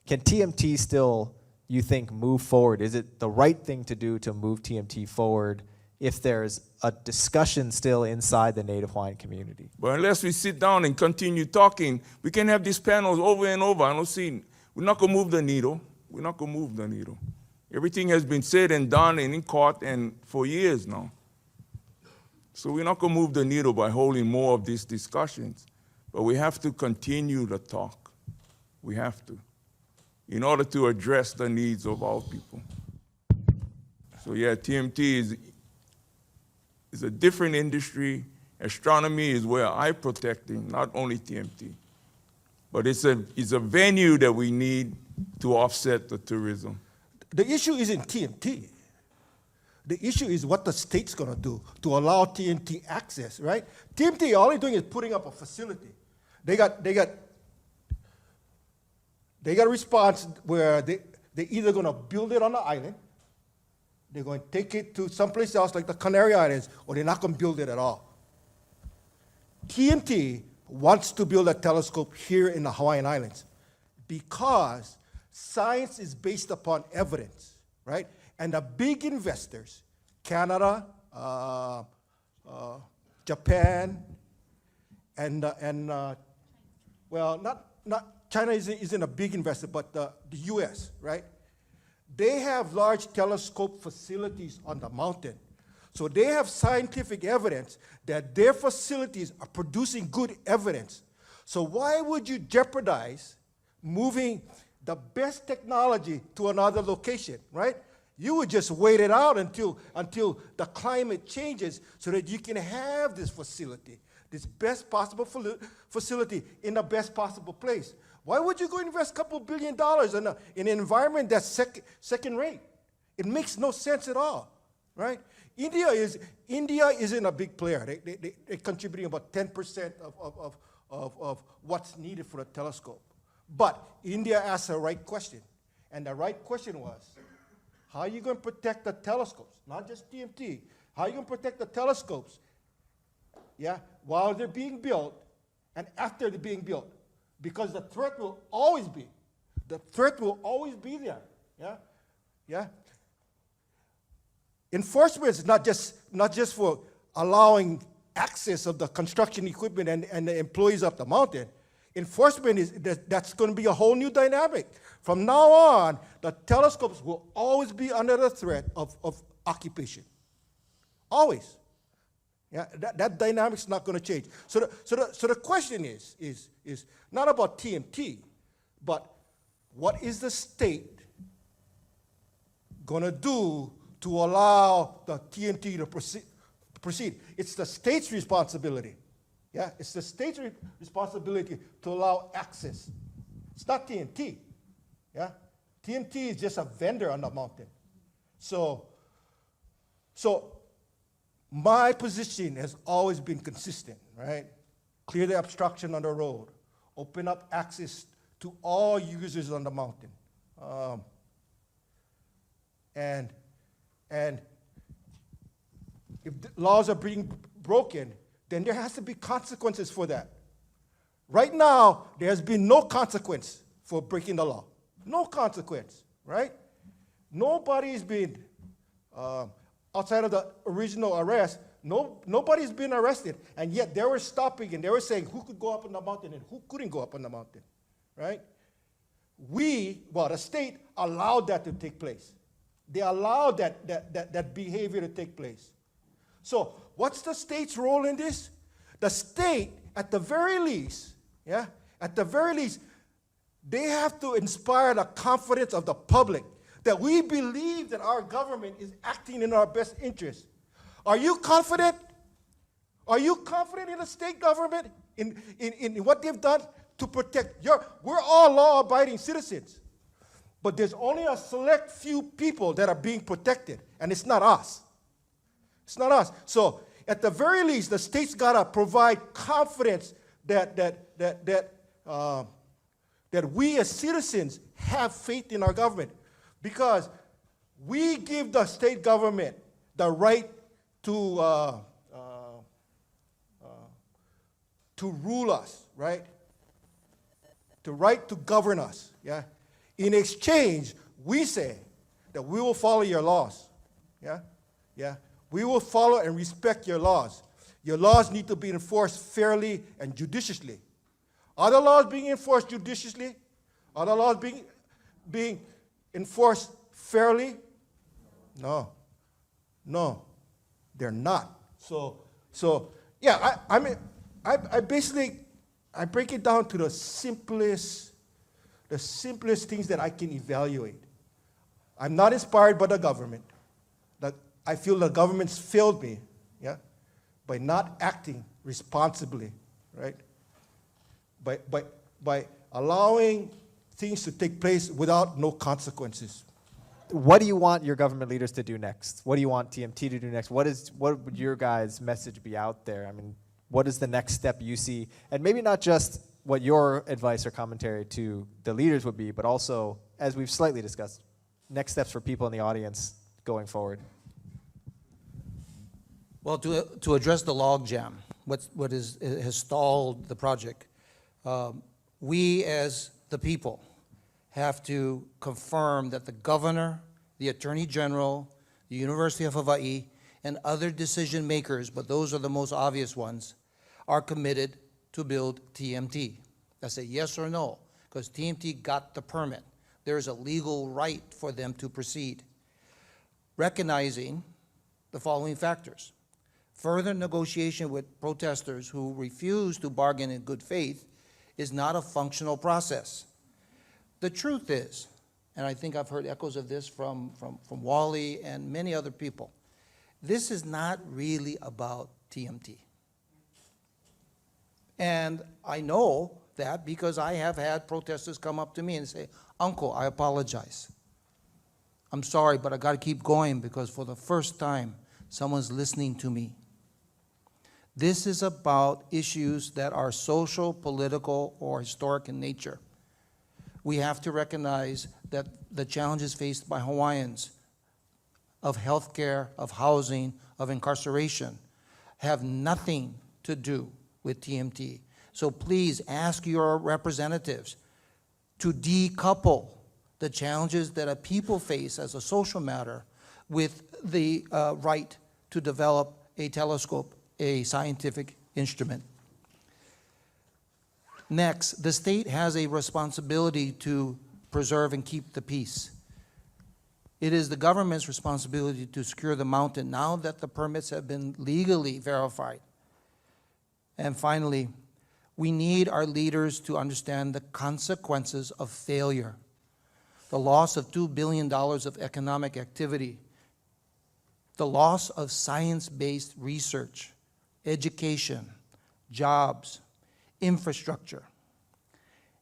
Can TMT still, you think, move forward? Is it the right thing to do to move TMT forward if there's a discussion still inside the Native Hawaiian community? But unless we sit down and continue talking, we can have these panels over and over. I don't see, we're not going to move the needle. We're not going to move the needle. Everything has been said and done and in court and for years now. So we're not going to move the needle by holding more of these discussions. But we have to continue to talk. We have to, in order to address the needs of our people. So yeah, TMT is a different industry. Astronomy is where I'm protecting, not only TMT. But it's a venue that we need to offset the tourism. The issue isn't TMT. The issue is what the state's going to do to allow TMT access, right? TMT, all they're doing is putting up a facility. They got a response where they're either going to build it on the island, they're going to take it to someplace else like the Canary Islands, or they're not going to build it at all. TMT wants to build a telescope here in the Hawaiian Islands because science is based upon evidence, right? And the big investors, Canada, Japan, and well, not China isn't a big investor, but the US, right? They have large telescope facilities on the mountain. So they have scientific evidence that their facilities are producing good evidence. So why would you jeopardize moving the best technology to another location, right? You would just wait it out until the climate changes so that you can have this facility, this best possible facility in the best possible place. Why would you go invest a couple $1 billion in an environment that's second rate? It makes no sense at all, right? India isn't a big player. They're contributing about 10% of what's needed for a telescope. But India asked the right question. And the right question was, how are you going to protect the telescopes? Not just TMT. How are you going to protect the telescopes, yeah, while they're being built and after they're being built? Because the threat will always be. The threat will always be there, yeah? Yeah? Enforcement is not just for allowing access of the construction equipment and the employees up the mountain. Enforcement that's going to be a whole new dynamic. From now on, the telescopes will always be under the threat of occupation. Always. Yeah, that dynamic's not going to change. So the question is not about TMT, but what is the state going to do to allow the TMT to proceed? It's the state's responsibility. Yeah, it's the state's responsibility to allow access. It's not TMT. Yeah, TMT is just a vendor on the mountain. So my position has always been consistent, right? Clear the obstruction on the road, open up access to all users on the mountain, and if the laws are being broken, then there has to be consequences for that. Right now, there has been no consequence for breaking the law. No consequence, right? Nobody's been, outside of the original arrest, nobody's been arrested. And yet they were stopping and they were saying who could go up on the mountain and who couldn't go up on the mountain, right? The state allowed that to take place. They allowed that behavior to take place. So what's the state's role in this? The state, at the very least, they have to inspire the confidence of the public that we believe that our government is acting in our best interest. Are you confident? Are you confident in the state government, in what they've done to protect we're all law-abiding citizens, but there's only a select few people that are being protected, and it's not us. It's not us. So at the very least, the state's got to provide confidence that we as citizens have faith in our government, because we give the state government the right to rule us, right? The right to govern us, yeah? In exchange, we say that we will follow your laws. Yeah? Yeah? We will follow and respect your laws. Your laws need to be enforced fairly and judiciously. Are the laws being enforced judiciously? Are the laws being enforced fairly? No. No, they're not. So yeah, I mean, I basically, I break it down to the simplest things that I can evaluate. I'm not inspired by the government. That I feel the government's failed me, yeah, by not acting responsibly, right? By allowing things to take place without no consequences. What do you want your government leaders to do next? What do you want TMT to do next? What would your guys' message be out there? I mean, what is the next step you see? And maybe not just what your advice or commentary to the leaders would be, but also, as we've slightly discussed, next steps for people in the audience going forward. Well, to address the logjam, what has stalled the project, we as the people have to confirm that the governor, the attorney general, the University of Hawaii, and other decision makers, but those are the most obvious ones, are committed to build TMT. That's a yes or no, because TMT got the permit. There is a legal right for them to proceed. Recognizing the following factors. Further negotiation with protesters who refuse to bargain in good faith is not a functional process. The truth is, and I think I've heard echoes of this from Wally and many other people, this is not really about TMT. And I know that because I have had protesters come up to me and say, "Uncle, I apologize. I'm sorry, but I got to keep going because for the first time, someone's listening to me." This is about issues that are social, political, or historic in nature. We have to recognize that the challenges faced by Hawaiians of healthcare, of housing, of incarceration have nothing to do with TMT. So please ask your representatives to decouple the challenges that a people face as a social matter with the right to develop a telescope, a scientific instrument. Next, the state has a responsibility to preserve and keep the peace. It is the government's responsibility to secure the mountain now that the permits have been legally verified. And finally, we need our leaders to understand the consequences of failure. The loss of $2 billion of economic activity, the loss of science-based research, education, jobs, infrastructure,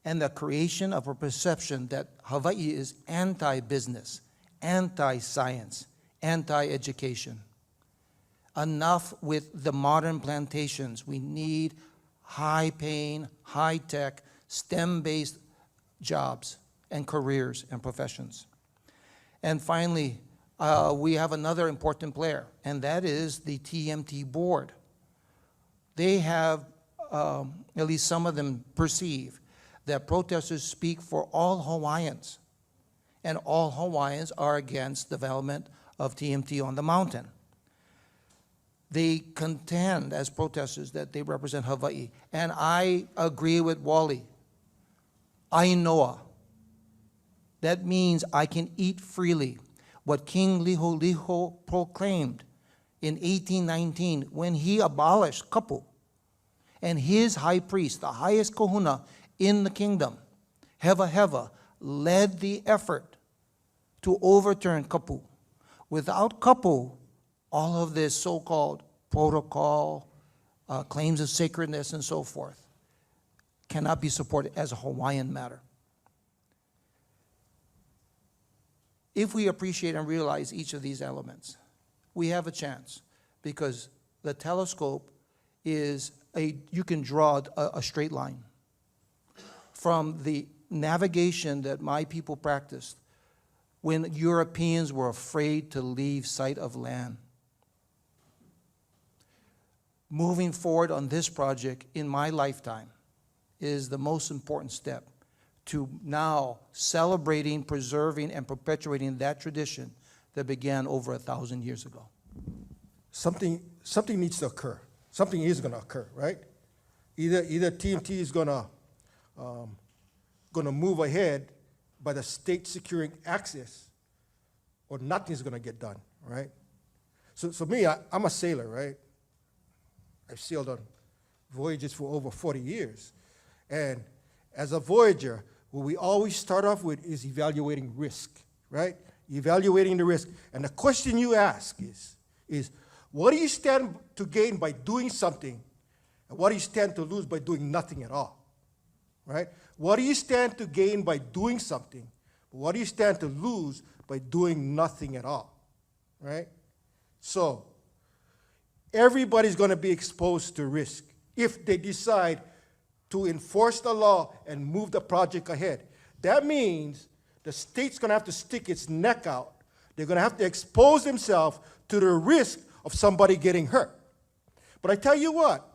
and the creation of a perception that Hawaii is anti-business, anti-science, anti-education. Enough with the modern plantations. We need high-paying, high-tech, STEM-based jobs and careers and professions. And finally, we have another important player, and that is the TMT board. They have, at least some of them perceive, that protesters speak for all Hawaiians, and all Hawaiians are against development of TMT on the mountain. They contend as protesters that they represent Hawaii, and I agree with Wally. Ainoa. That means I can eat freely. What King Liholiho proclaimed in 1819 when he abolished kapu, and his high priest, the highest kahuna in the kingdom, Hewa Hewa, led the effort to overturn kapu. Without kapu, all of this so-called protocol, claims of sacredness and so forth, cannot be supported as a Hawaiian matter. If we appreciate and realize each of these elements, we have a chance, because the telescope is you can draw a straight line from the navigation that my people practiced when Europeans were afraid to leave sight of land. Moving forward on this project in my lifetime is the most important step to now celebrating, preserving, and perpetuating that tradition that began over 1,000 years ago. Something needs to occur. Something is going to occur, right? Either TMT is going to move ahead by the state securing access, or nothing is going to get done, right? So me, I'm a sailor, right? I've sailed on voyages for over 40 years. And as a voyager, what we always start off with is evaluating risk, right? Evaluating the risk. And the question you ask is what do you stand to gain by doing something, and what do you stand to lose by doing nothing at all, right? What do you stand to gain by doing something, but what do you stand to lose by doing nothing at all, right? So everybody's going to be exposed to risk if they decide to enforce the law and move the project ahead. That means the state's going to have to stick its neck out. They're going to have to expose themselves to the risk of somebody getting hurt. But I tell you what,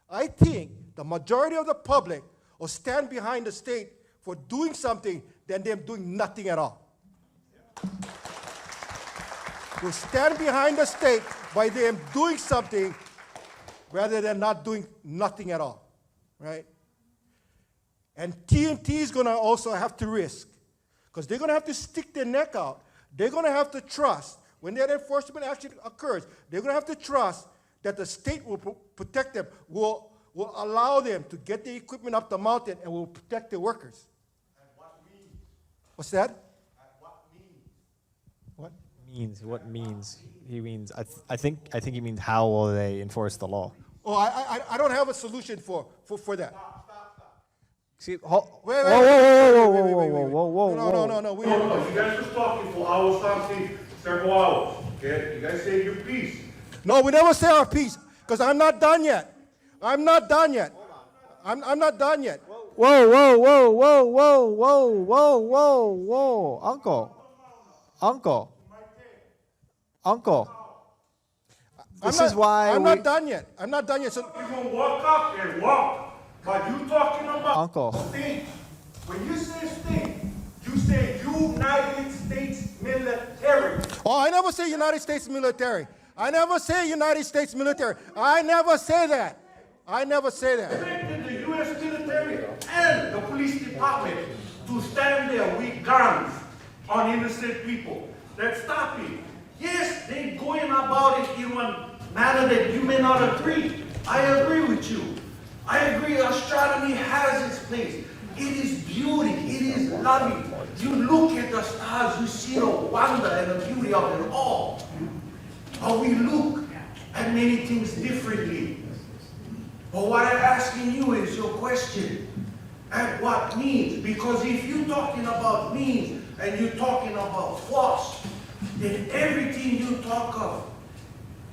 I think the majority of the public will stand behind the state for doing something than them doing nothing at all. Will stand behind the state by them doing something rather than not doing nothing at all, right? And TMT is going to also have to risk, because they're going to have to stick their neck out. They're going to have to trust, when that enforcement action occurs, they're going to have to trust that the state will protect them, will allow them to get the equipment up the mountain, and will protect the workers. At what means? What's that? At what means? What? What means? He means, I think he means how will they enforce the law? Oh, I don't have a solution for that. See, Wait, whoa, wait, whoa, wait, whoa, wait, whoa, wait, whoa, whoa, whoa, No, whoa. no, no, we No, you guys was talking for hours, something, several hours, okay? You guys say your piece. No, we never say our piece, because I'm not done yet. I'm not done yet. I'm not done yet. Whoa, whoa, whoa, whoa, whoa, whoa, whoa, whoa, whoa, Uncle. This is why I'm not done yet. I'm not done yet. So You're gonna walk up and walk, but you talking about Uncle. state. When you say state, you say United States military. oh, I never say United States military. I never say United States military. I never say that. I never say that. Expected the U.S. military and the police department to stand there with guns on innocent people. That's stopping. Yes, they're going about it in one manner that you may not agree. I agree with you. I agree astronomy has its place. It is beauty. It is loving. You look at the stars, you see the wonder and the beauty of it all. But we look at many things differently. But what I'm asking you is your question. At what means? Because if you're talking about means and you're talking about force, then everything you talk of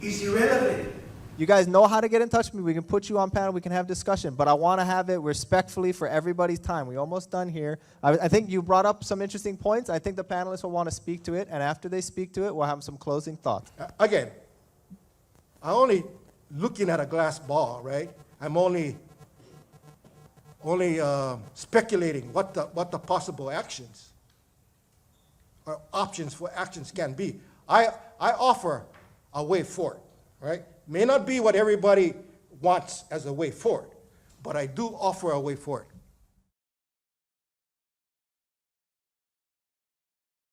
is irrelevant. You guys know how to get in touch with me. We can put you on panel. We can have discussion. But I want to have it respectfully for everybody's time. We're almost done here. I think you brought up some interesting points. I think the panelists will want to speak to it. And after they speak to it, we'll have some closing thoughts. Again, I'm only looking at a glass ball, right? I'm only speculating what the possible actions or options for actions can be. I offer a way forward, right? May not be what everybody wants as a way forward, but I do offer a way forward.